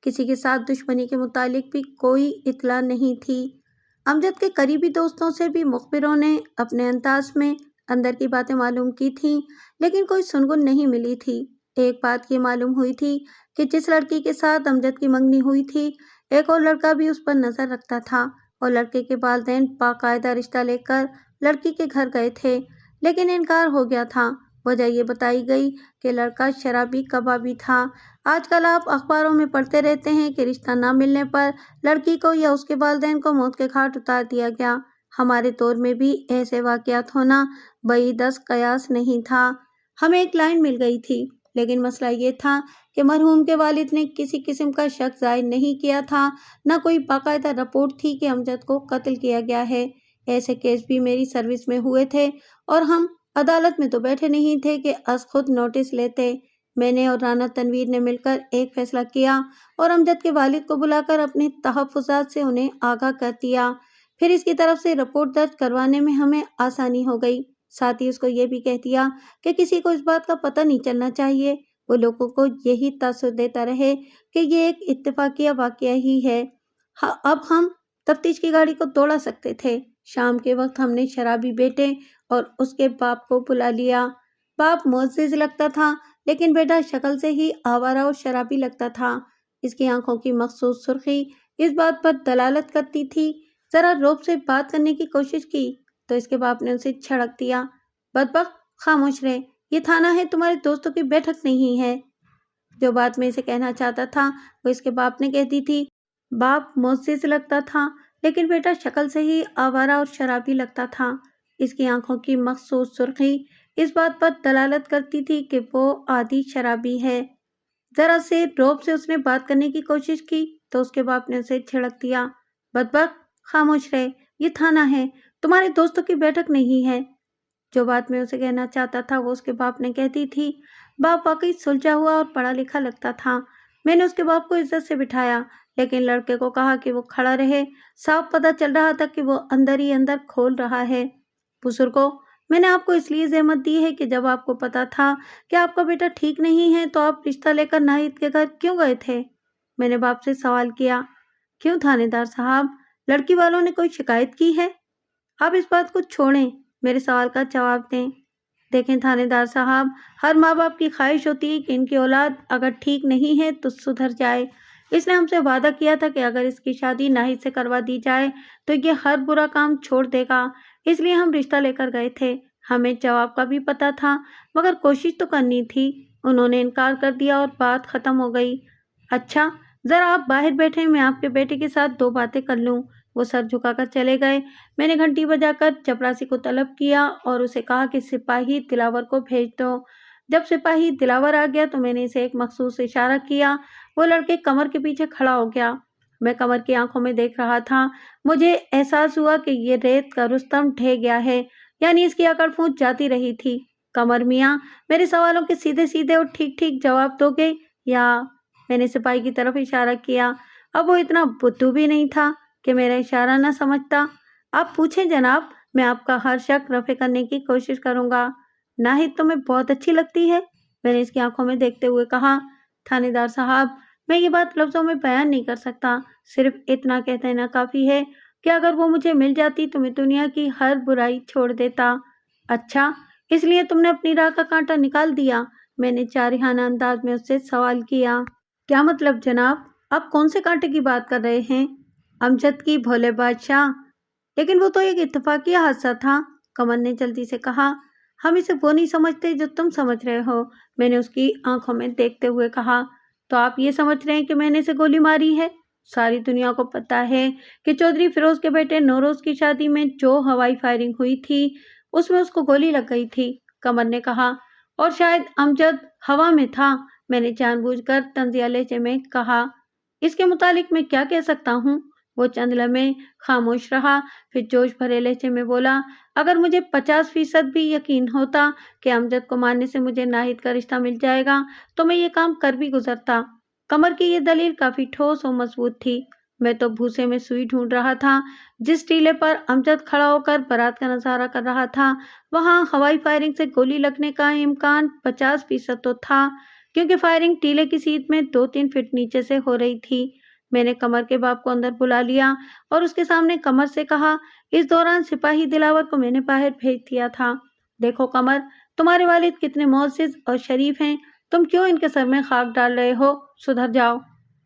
کسی کے ساتھ دشمنی کے متعلق بھی کوئی اطلاع نہیں تھی۔ امجد کے قریبی دوستوں سے بھی مخبروں نے اپنے انداز میں اندر کی باتیں معلوم کی تھیں، لیکن کوئی سنگن نہیں ملی تھی۔ ایک بات یہ معلوم ہوئی تھی کہ جس لڑکی کے ساتھ امجد کی منگنی ہوئی تھی، ایک اور لڑکا بھی اس پر نظر رکھتا تھا، اور لڑکے کے والدین باقاعدہ رشتہ لے کر لڑکی کے گھر گئے تھے، لیکن انکار ہو گیا تھا۔ وجہ یہ بتائی گئی کہ لڑکا شرابی کبابی تھا۔ آج کل آپ اخباروں میں پڑھتے رہتے ہیں کہ رشتہ نہ ملنے پر لڑکی کو یا اس کے والدین کو موت کے گھاٹ اتار دیا گیا۔ ہمارے دور میں بھی ایسے واقعات ہونا بعید از قیاس نہیں تھا۔ ہمیں ایک لائن مل گئی تھی، لیکن مسئلہ یہ تھا کہ مرحوم کے والد نے کسی قسم کا شک ظاہر نہیں کیا تھا، نہ کوئی باقاعدہ رپورٹ تھی کہ امجد کو قتل کیا گیا ہے۔ ایسے کیس بھی میری سروس میں ہوئے تھے، اور ہم عدالت میں تو بیٹھے نہیں تھے کہ از خود نوٹس لیتے۔ میں نے اور رانا تنویر نے مل کر ایک فیصلہ کیا اور امجد کے والد کو بلا کر اپنے تحفظات سے انہیں آگاہ کر دیا۔ پھر اس کی طرف سے رپورٹ درج کروانے میں ہمیں آسانی ہو گئی۔ ساتھ ہی اس کو یہ بھی کہہ دیا کہ کسی کو اس بات کا پتہ نہیں چلنا چاہیے، وہ لوگوں کو یہی تاثر دیتا رہے کہ یہ ایک اتفاقیہ واقعہ ہی ہے۔ اب ہم تفتیش کی گاڑی کو دوڑا سکتے تھے۔ شام کے وقت ہم نے شرابی بیٹے اور اس کے باپ کو بلا لیا۔ باپ معزز لگتا تھا، لیکن بیٹا شکل سے ہی آوارہ اور شرابی لگتا تھا۔ اس کی آنکھوں کی مخصوص سرخی اس بات پر دلالت کرتی تھی۔ ذرا رعب سے بات کرنے کی کوشش کی تو اس کے باپ نے اسے چھڑک دیا۔ بدبخت، خاموش رہے، یہ تھانہ ہے، تمہارے دوستوں کی بیٹھک نہیں ہے۔ جو بات میں اسے کہنا چاہتا تھا وہ اس کے باپ نے کہہ دی تھی۔ باپ معزز لگتا تھا، لیکن بیٹا شکل سے ہی آوارہ اور شرابی لگتا تھا۔ اس کی آنکھوں کی مخصوص سرخی اس بات پر دلالت کرتی تھی کہ وہ عادی شرابی ہے۔ ذرا سے رعب سے اس نے بات کرنے کی کوشش کی تو اس کے باپ نے اسے چھڑک دیا۔ بدبخت، خاموش رہے، یہ تھانہ ہے، تمہارے دوستوں کی بیٹھک نہیں ہے۔ جو بات میں اسے کہنا چاہتا تھا وہ اس کے باپ نے کہہ دی تھی۔ باپ واقعی سلجھا ہوا اور پڑھا لکھا لگتا تھا۔ میں نے اس کے باپ کو عزت سے بٹھایا، لیکن لڑکے کو کہا کہ وہ کھڑا رہے۔ صاف پتہ چل رہا تھا کہ وہ اندر ہی اندر کھول رہا ہے۔ بزرگوں، میں نے آپ کو اس لیے زحمت دی ہے کہ جب آپ کو پتا تھا کہ آپ کا بیٹا ٹھیک نہیں ہے تو آپ رشتہ لے کر ناہید کے گھر کیوں گئے تھے؟ میں نے باپ سے سوال کیا۔ کیوں تھانے دار صاحب، لڑکی والوں نے کوئی شکایت کی ہے؟ آپ اس بات کو چھوڑیں، میرے سوال کا جواب دیں۔ دیکھیں تھانے دار صاحب، ہر ماں باپ کی خواہش ہوتی ہے کہ ان کی اولاد اگر ٹھیک نہیں ہے تو سدھر جائے۔ اس نے ہم سے وعدہ کیا تھا کہ اگر اس کی شادی ناہید سے کروا دی جائے تو یہ ہر برا کام چھوڑ دے گا، اس لیے ہم رشتہ لے کر گئے تھے۔ ہمیں جواب کا بھی پتہ تھا، مگر کوشش تو کرنی تھی۔ انہوں نے انکار کر دیا اور بات ختم ہو گئی۔ اچھا، ذرا آپ باہر بیٹھیں، میں آپ کے بیٹے کے ساتھ دو باتیں کر لوں۔ وہ سر جھکا کر چلے گئے۔ میں نے گھنٹی بجا کر چپراسی کو طلب کیا اور اسے کہا کہ سپاہی دلاور کو بھیج دو۔ جب سپاہی دلاور آ گیا تو میں نے اسے ایک مخصوص اشارہ کیا۔ وہ لڑکے کمر کے پیچھے کھڑا ہو گیا۔ میں کمر کی آنکھوں میں دیکھ رہا تھا۔ مجھے احساس ہوا کہ یہ ریت کا رستم ڈھہ گیا ہے، یعنی اس کی اکڑ پھونچ جاتی رہی تھی۔ قمر میاں، میرے سوالوں کے سیدھے سیدھے اور ٹھیک ٹھیک جواب دو گے یا؟ میں نے سپاہی کی طرف اشارہ کیا۔ اب وہ اتنا بدھو بھی نہیں تھا کہ میرا اشارہ نہ سمجھتا۔ آپ پوچھیں جناب، میں آپ کا ہر شک رفع کرنے کی کوشش کروں گا۔ ناہید تمہیں بہت اچھی لگتی ہے، میں نے اس کی آنکھوں میں دیکھتے ہوئے کہا۔ تھانے دار صاحب، میں یہ بات لفظوں میں بیان نہیں کر سکتا، صرف اتنا کہہ دینا کافی ہے کہ اگر وہ مجھے مل جاتی تو میں دنیا کی ہر برائی چھوڑ دیتا۔ اچھا، اس لیے تم نے اپنی راہ کا کانٹا نکال دیا؟ میں نے جارحانہ انداز میں اس سے سوال کیا۔ کیا مطلب جناب؟ آپ کون سے کانٹے کی بات کر رہے ہیں؟ امجد کی بھولے بادشاہ۔ لیکن وہ تو ایک اتفاقیہ حادثہ تھا، قمر نے جلدی سے کہا۔ ہم اسے وہ نہیں سمجھتے جو تم سمجھ رہے ہو، میں نے اس کی آنکھوں میں دیکھتے ہوئے کہا۔ تو آپ یہ سمجھ رہے ہیں کہ میں نے اسے گولی ماری ہے؟ ساری دنیا کو پتہ ہے کہ چودھری فیروز کے بیٹے نوروز کی شادی میں جو ہوائی فائرنگ ہوئی تھی اس میں اس کو گولی لگ گئی تھی، قمر نے کہا۔ اور شاید امجد ہوا میں تھا، میں نے جان بوجھ کر طنزیہ لہجے میں کہا۔ اس کے متعلق میں کیا کہہ سکتا ہوں؟ وہ چند لمحے خاموش رہا، پھر جوش بھرے لہجے میں بولا۔ اگر مجھے 50% بھی یقین ہوتا کہ امجد کو مارنے سے مجھے ناہید کا رشتہ مل جائے گا تو میں یہ کام کر بھی گزرتا۔ قمر کی یہ دلیل کافی ٹھوس اور مضبوط تھی۔ میں تو بھوسے میں سوئی ڈھونڈ رہا تھا۔ جس ٹیلے پر امجد کھڑا ہو کر بارات کا نظارہ کر رہا تھا وہاں ہوائی فائرنگ سے گولی لگنے کا امکان 50% تو تھا، کیونکہ فائرنگ ٹیلے کی سیٹ میں 2-3 فٹ نیچے سے ہو رہی تھی۔ میں نے قمر کے باپ کو اندر بلا لیا اور اس کے سامنے قمر سے کہا، اس دوران سپاہی دلاور کو میں نے باہر بھیج دیا تھا۔ دیکھو قمر، تمہارے والد کتنے معزز اور شریف ہیں، تم کیوں ان کے سر میں خاک ڈال رہے ہو؟ سدھر جاؤ۔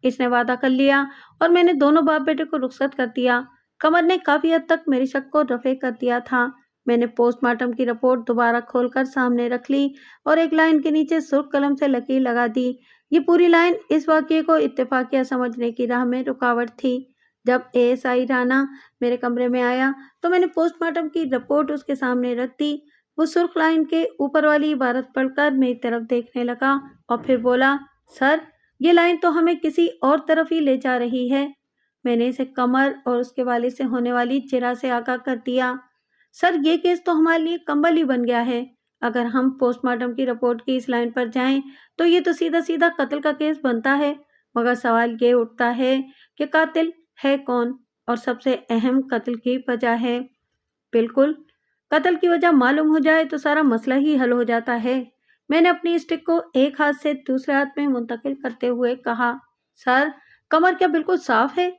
اس نے وعدہ کر لیا اور میں نے دونوں باپ بیٹے کو رخصت کر دیا۔ قمر نے کافی حد تک میری شک کو رفع کر دیا تھا۔ میں نے پوسٹ مارٹم کی رپورٹ دوبارہ کھول کر سامنے رکھ لی اور ایک لائن کے نیچے سرخ قلم سے لکیر لگا دی۔ یہ پوری لائن اس واقعے کو اتفاقیہ سمجھنے کی راہ میں رکاوٹ تھی۔ جب ASI رانا میرے کمرے میں آیا تو میں نے پوسٹ مارٹم کی رپورٹ اس کے سامنے رکھ دی۔ وہ سرخ لائن کے اوپر والی عبارت پڑھ کر میری طرف دیکھنے لگا اور پھر بولا، سر، یہ لائن تو ہمیں کسی اور طرف ہی لے جا رہی ہے۔ میں نے اسے قمر اور اس کے والد سے ہونے والی چرا سے آگاہ کر دیا۔ سر، یہ کیس تو ہمارے لیے کمبل ہی بن گیا ہے۔ اگر ہم پوسٹ مارٹم کی رپورٹ کی اس لائن پر جائیں تو یہ تو سیدھا سیدھا قتل کا کیس بنتا ہے، مگر سوال یہ اٹھتا ہے کہ قاتل ہے کون، اور سب سے اہم قتل کی وجہ ہے۔ بالکل، قتل کی وجہ معلوم ہو جائے تو سارا مسئلہ ہی حل ہو جاتا ہے۔ میں نے اپنی اسٹک کو ایک ہاتھ سے دوسرے ہاتھ میں منتقل کرتے ہوئے کہا، سر، قمر کیا بالکل صاف ہے؟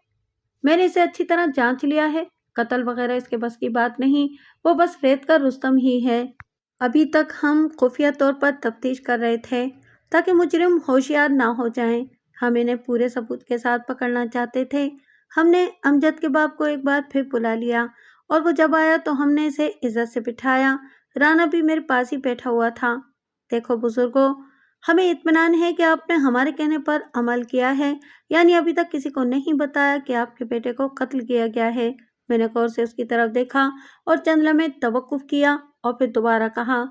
میں نے اسے اچھی طرح جانچ لیا ہے، قتل وغیرہ اس کے بس کی بات نہیں، وہ بس ریت کا رستم ہی ہے۔ ابھی تک ہم خفیہ طور پر تفتیش کر رہے تھے تاکہ مجرم ہوشیار نہ ہو جائیں۔ ہم انہیں پورے ثبوت کے ساتھ پکڑنا چاہتے تھے۔ ہم نے امجد کے باپ کو ایک بار پھر بلا لیا اور وہ جب آیا تو ہم نے اسے عزت سے بٹھایا۔ رانا بھی میرے پاس ہی بیٹھا ہوا تھا۔ دیکھو بزرگوں، ہمیں اطمینان ہے کہ آپ نے ہمارے کہنے پر عمل کیا ہے، یعنی ابھی تک کسی کو نہیں بتایا کہ آپ کے بیٹے کو قتل کیا گیا ہے۔ میں نے غور سے اس کی طرف دیکھا اور چند لمحے توقف کیا اور پھر دوبارہ کہا،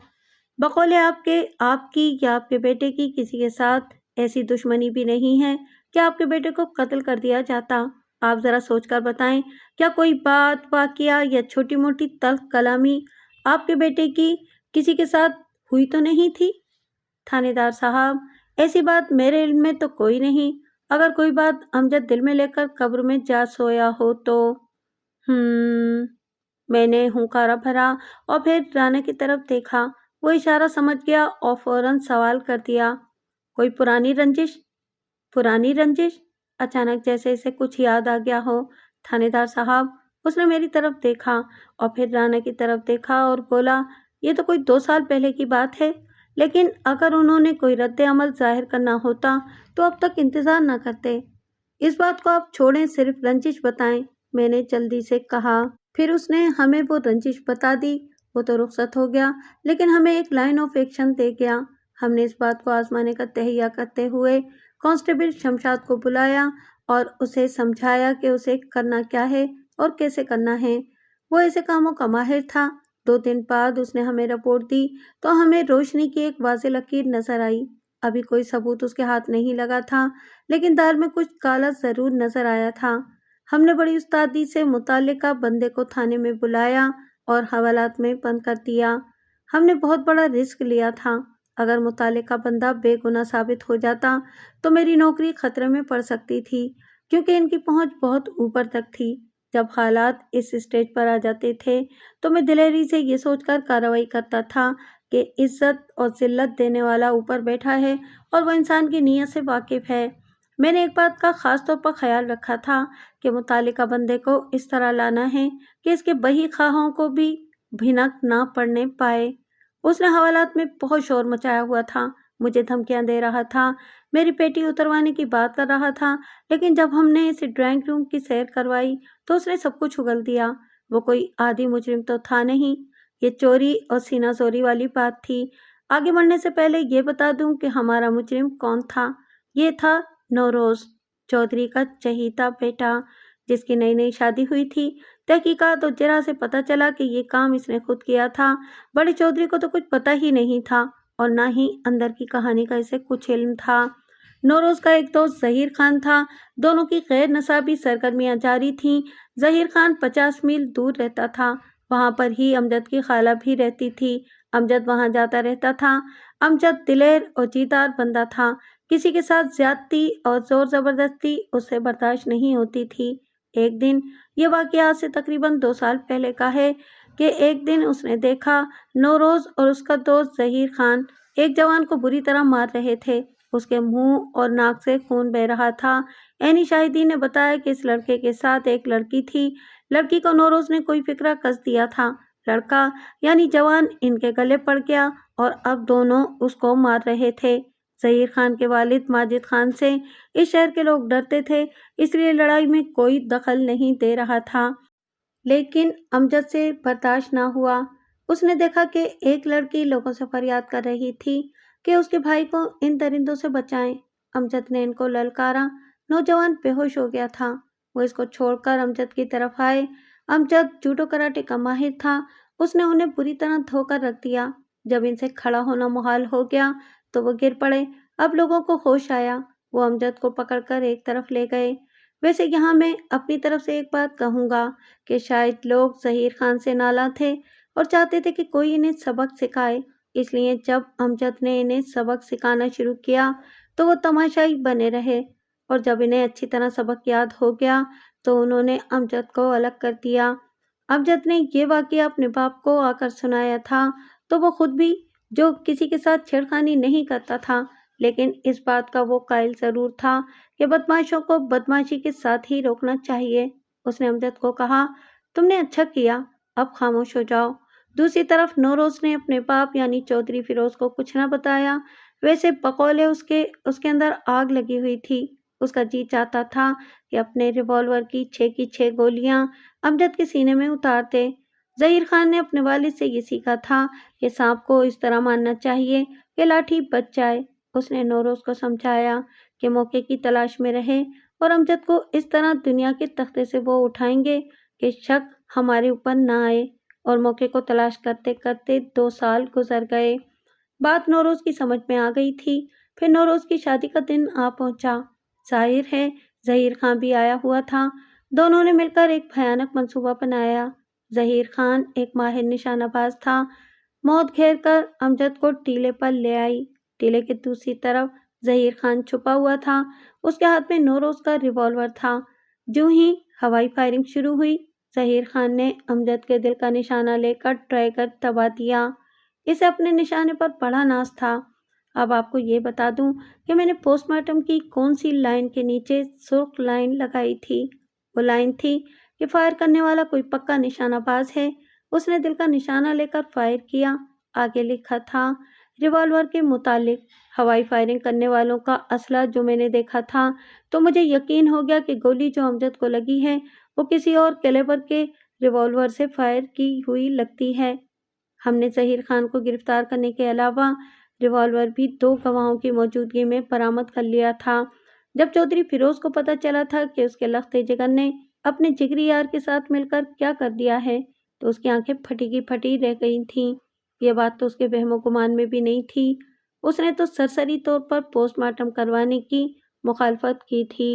بقول آپ کی یا آپ کے بیٹے کی کسی کے ساتھ ایسی دشمنی بھی نہیں ہے کہ آپ کے بیٹے کو قتل کر دیا جاتا۔ آپ ذرا سوچ کر بتائیں، کیا کوئی بات، واقعہ یا چھوٹی موٹی تلخ کلامی آپ کے بیٹے کی کسی کے ساتھ ہوئی تو نہیں تھی؟ تھانے دار صاحب، ایسی بات میرے علم میں تو کوئی نہیں۔ اگر کوئی بات امجد دل میں لے کر قبر میں جا سویا ہو تو میں نے ہنکارا بھرا اور پھر رانا کی طرف دیکھا۔ وہ اشارہ سمجھ گیا اور فوراً سوال کر دیا، کوئی پرانی رنجش؟ پرانی رنجش؟ اچانک جیسے اسے کچھ یاد آ گیا ہو۔ تھانے دار صاحب، اس نے میری طرف دیکھا اور پھر رانا کی طرف دیکھا اور بولا، یہ تو کوئی 2 سال پہلے کی بات ہے، لیکن اگر انہوں نے کوئی رد عمل ظاہر کرنا ہوتا تو اب تک انتظار نہ کرتے۔ اس بات کو آپ چھوڑیں، صرف رنجش بتائیں، میں نے جلدی سے کہا۔ پھر اس نے ہمیں وہ رنجش بتا دی۔ وہ تو رخصت ہو گیا لیکن ہمیں ایک لائن آف ایکشن دے گیا۔ ہم نے اس بات کو آزمانے کا تہیہ کرتے ہوئے کانسٹیبل شمشاد کو بلایا اور اسے سمجھایا کہ اسے کرنا کیا ہے اور کیسے کرنا ہے۔ وہ ایسے کاموں کا ماہر تھا۔ 2 دن بعد اس نے ہمیں رپورٹ دی تو ہمیں روشنی کی ایک واضح لکیر نظر آئی۔ ابھی کوئی ثبوت اس کے ہاتھ نہیں لگا تھا لیکن دار میں کچھ کالا ضرور نظر آیا تھا۔ ہم نے بڑی استادی سے متعلقہ بندے کو تھانے میں بلایا اور حوالات میں بند کر دیا۔ ہم نے بہت بڑا رسک لیا تھا۔ اگر متعلقہ بندہ بے گناہ ثابت ہو جاتا تو میری نوکری خطرے میں پڑ سکتی تھی، کیونکہ ان کی پہنچ بہت اوپر تک تھی۔ جب حالات اس اسٹیج پر آ جاتے تھے تو میں دلیری سے یہ سوچ کر کارروائی کرتا تھا کہ عزت اور ذلت دینے والا اوپر بیٹھا ہے اور وہ انسان کی نیت سے واقف ہے۔ میں نے ایک بات کا خاص طور پر خیال رکھا تھا کہ متعلقہ بندے کو اس طرح لانا ہے کہ اس کے بہی خواہوں کو بھی بھنک نہ پڑنے پائے۔ اس نے حوالات میں بہت شور مچایا ہوا تھا، مجھے دھمکیاں دے رہا تھا، میری پیٹی اتروانے کی بات کر رہا تھا، لیکن جب ہم نے اسے ڈرائنگ روم کی سیر کروائی تو اس نے سب کچھ اگل دیا۔ وہ کوئی عادی مجرم تو تھا نہیں، یہ چوری اور سینہ زوری والی بات تھی۔ آگے بڑھنے سے پہلے یہ بتا دوں کہ ہمارا مجرم کون تھا۔ یہ تھا نوروز چودھری کا چہیتا بیٹا، جس کی نئی نئی شادی ہوئی تھی۔ تحقیقات اور جرح سے پتہ چلا کہ یہ کام اس نے خود کیا تھا۔ بڑے چودھری کو تو کچھ پتہ ہی نہیں تھا اور نہ ہی اندر کی کہانی کا اسے کچھ علم تھا۔ نوروز کا ایک دوست ظہیر خان تھا۔ دونوں کی غیر نصابی سرگرمیاں جاری تھیں۔ ظہیر خان 50 میل دور رہتا تھا، وہاں پر ہی امجد کی خالہ بھی رہتی تھی۔ امجد وہاں جاتا رہتا تھا۔ امجد دلیر اور جیدار بندہ تھا، کسی کے ساتھ زیادتی اور زور زبردستی اس سے برداشت نہیں ہوتی تھی۔ ایک دن، یہ واقعہ آج سے تقریباً 2 سال پہلے کا ہے، کہ ایک دن اس نے دیکھا نوروز اور اس کا دوست ظہیر خان ایک جوان کو بری طرح مار رہے تھے۔ اس کے منہ اور ناک سے خون بہہ رہا تھا۔ عینی شاہدین نے بتایا کہ اس لڑکے کے ساتھ ایک لڑکی تھی۔ لڑکی کو نوروز نے کوئی فکرہ کس دیا تھا۔ لڑکا یعنی جوان ان کے گلے پڑ گیا اور اب دونوں اس کو مار رہے تھے۔ ظہیر خان کے والد ماجد خان سے اس شہر کے لوگ ڈرتے تھے، اس لیے لڑائی میں کوئی دخل نہیں دے رہا تھا۔ لیکن امجد سے برداشت نہ ہوا۔ اس نے دیکھا کہ ایک لڑکی لوگوں سے فریاد کر رہی تھی کہ اس کے بھائی کو ان درندوں سے بچائیں۔ امجد نے ان کو للکارا۔ نوجوان بے ہوش ہو گیا تھا۔ وہ اس کو چھوڑ کر امجد کی طرف آئے۔ امجد جوڈو کراٹے کا ماہر تھا۔ اس نے انہیں بری طرح دھو کر رکھ دیا۔ جب ان سے کھڑا ہونا محال ہو گیا تو وہ گر پڑے۔ اب لوگوں کو ہوش آیا۔ وہ امجد کو پکڑ کر ایک طرف لے گئے۔ ویسے یہاں میں اپنی طرف سے ایک بات کہوں گا کہ شاید لوگ ظہیر خان سے نالاں تھے اور چاہتے تھے کہ کوئی انہیں سبق سکھائے، اس لیے جب امجد نے انہیں سبق سکھانا شروع کیا تو وہ تماشائی بنے رہے، اور جب انہیں اچھی طرح سبق یاد ہو گیا تو انہوں نے امجد کو الگ کر دیا۔ امجد نے یہ واقعہ اپنے باپ کو آ کر سنایا تھا تو وہ خود بھی، جو کسی کے ساتھ چھیڑخانی نہیں کرتا تھا، لیکن اس بات کا وہ قائل ضرور تھا کہ بدمعاشوں کو بدمعاشی کے ساتھ ہی روکنا چاہیے۔ اس نے امجد کو کہا، تم نے اچھا کیا، اب خاموش ہو جاؤ۔ دوسری طرف نوروز نے اپنے باپ یعنی چودھری فیروز کو کچھ نہ بتایا۔ ویسے بقول اس کے اندر آگ لگی ہوئی تھی۔ اس کا جی چاہتا تھا کہ اپنے ریوالور کی 6 کی 6 گولیاں امجد کے سینے میں اتار دے۔ ظہیر خان نے اپنے والد سے یہ سیکھا تھا کہ سانپ کو اس طرح مارنا چاہیے کہ لاٹھی بچ جائے۔ اس نے نوروز کو سمجھایا کہ موقع کی تلاش میں رہے اور امجد کو اس طرح دنیا کے تختے سے وہ اٹھائیں گے کہ شک ہمارے اوپر نہ آئے، اور موقع کو تلاش کرتے کرتے 2 سال گزر گئے۔ بات نوروز کی سمجھ میں آ گئی تھی۔ پھر نوروز کی شادی کا دن آ پہنچا۔ ظاہر ہے ظہیر خان بھی آیا ہوا تھا۔ دونوں نے مل کر ایک بھیانک منصوبہ بنایا۔ ظہیر خان ایک ماہر نشانہ باز تھا۔ موت گھیر کر امجد کو ٹیلے پر لے آئی۔ ٹیلے کے دوسری طرف ظہیر خان چھپا ہوا تھا۔ اس کے ہاتھ میں نوروز کا ریوالور تھا۔ جو ہی ہوائی فائرنگ شروع ہوئی، ظہیر خان نے امجد کے دل کا نشانہ لے کر ٹریگر دبا دیا۔ اسے اپنے نشانے پر بڑا ناز تھا۔ اب آپ کو یہ بتا دوں کہ میں نے پوسٹ مارٹم کی کون سی لائن کے نیچے سرخ لائن لگائی تھی۔ وہ لائن تھی کہ فائر کرنے والا کوئی پکا نشانہ باز ہے۔ اس نے دل کا نشانہ لے کر فائر کیا۔ آگے لکھا تھا ریوالور کے متعلق ہوائی فائرنگ کرنے والوں کا اسلحہ جو میں نے دیکھا تھا، تو مجھے یقین ہو گیا کہ گولی جو امجد کو لگی ہے وہ کسی اور کیلیبر کے ریوالور سے فائر کی ہوئی لگتی ہے۔ ہم نے ظہیر خان کو گرفتار کرنے کے علاوہ ریوالور بھی 2 گواہوں کی موجودگی میں برآمد کر لیا تھا۔ جب چودھری فیروز کو پتہ چلا تھا کہ اس کے لخت جگر نے اپنے جگری یار کے ساتھ مل کر کیا کر دیا ہے تو اس کی آنکھیں پھٹی کی پھٹی رہ گئی تھیں۔ یہ بات تو اس کے وہم و گمان میں بھی نہیں تھی۔ اس نے تو سرسری طور پر پوسٹ مارٹم کروانے کی مخالفت کی تھی۔